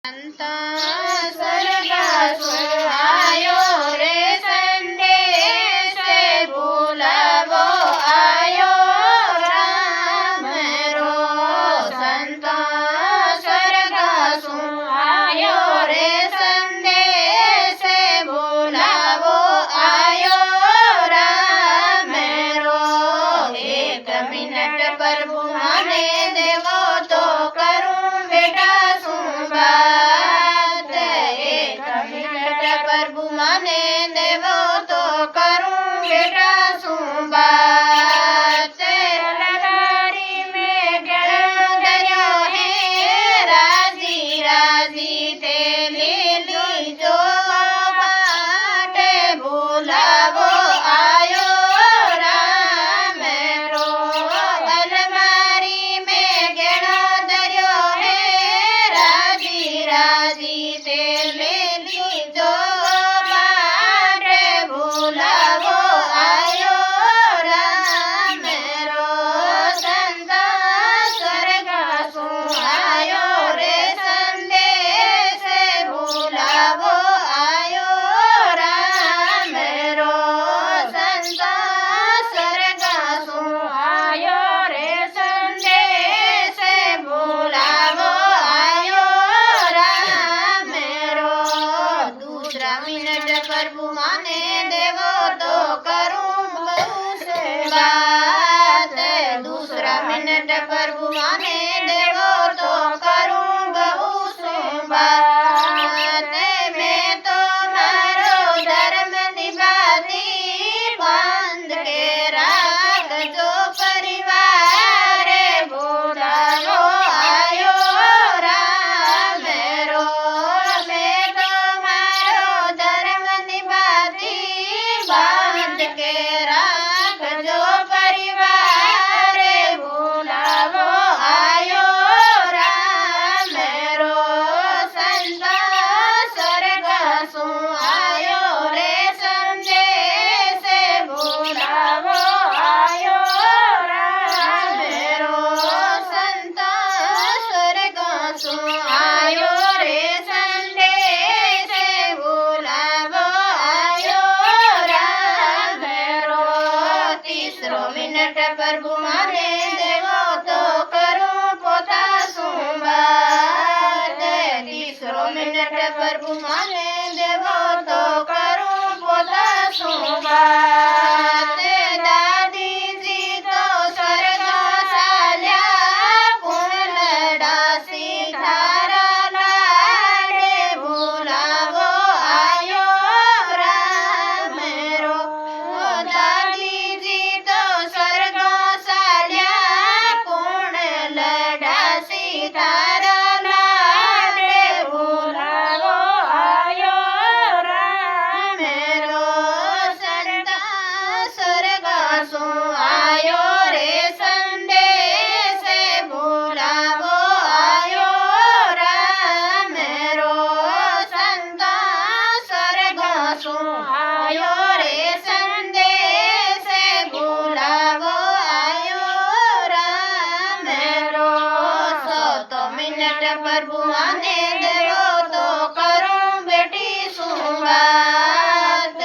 स्वर्ग सुहायो रे संदेश बुलावो आयो राम रो संत स्वर्ग सुहायो रे संदेश बुलावो आयो राम रो एक मिनट प्रभु माने देवो तो करूं बेटा माने देवो तो करूं बेटा सुबात ललारी में गलो दरियो है राजी राजी ते लीली जो बाटे बुलावो आयो राम रो अलमारी में गलो दरियो है राजी राजी ते लीली जो प्रभु माने देवो तो करूं बहु से बात दूसरा मिनट प्रभु माने देवो तो करूं बहु से बात मैं तो मारो धर्म निभाती बांध के राख जो परिवार बुलावो आयो राम रो मैं तो मारो धर्म बांध के राख जो परिवार बुलावो आयो राम रो संत स्वर्ग सुहायो रे संदेश बुलावो आयो राम रो संत स्वर्ग सुहायो रे संदेश बुलावो आयो तीसरो मिनट प्रभु माने देवो तो करूं पोता सुबात तीसरो मिनट प्रभु माने देवो तो करूं पोता सुबात दादी जी तो स्वर्ग साल्या कुण लडासी थारा लाडे बुलावो आयो राम रो दादी जी तो स्वर्ग साल्या कुण लडासी थारा लाडे बुलावो आयो राम रो संत स्वर्ग सुहायो रे संदेश बुलावो आयो राम रो संत स्वर्ग सुहायो रे संदेश बुलावो आयो राम रो तो मिनट प्रभु माने देवो तो करूं बेटी सुबात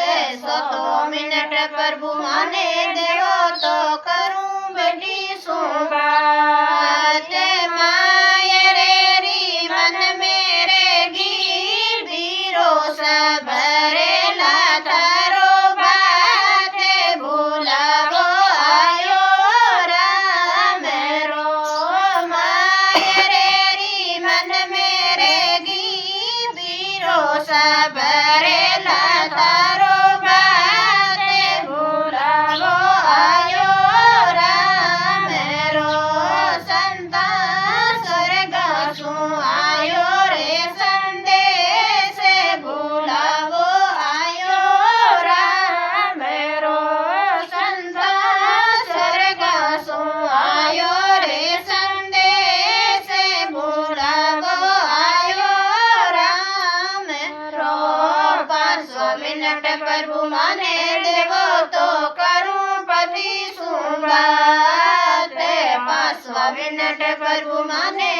तो मिनट प्रभु माने देवो तो करूं बेटी सुबात मायरेरी मन मेरे गी बीरो सब भरेला तारो बात बुलावो आयो राम रो मायरेरी मन मेरे गी बीरो सब भरेला तारो बात बुलावो आयो राम रो संत स्वर्ग सुहायो रे संदेश बुलावो आयो राम रो संत स्वर्ग सुहायो रे संदेश बुलावो आयो राम रो 500 मिनट प्रभु माने देवो तो करूं पति सुबात 500 मिनट प्रभु माने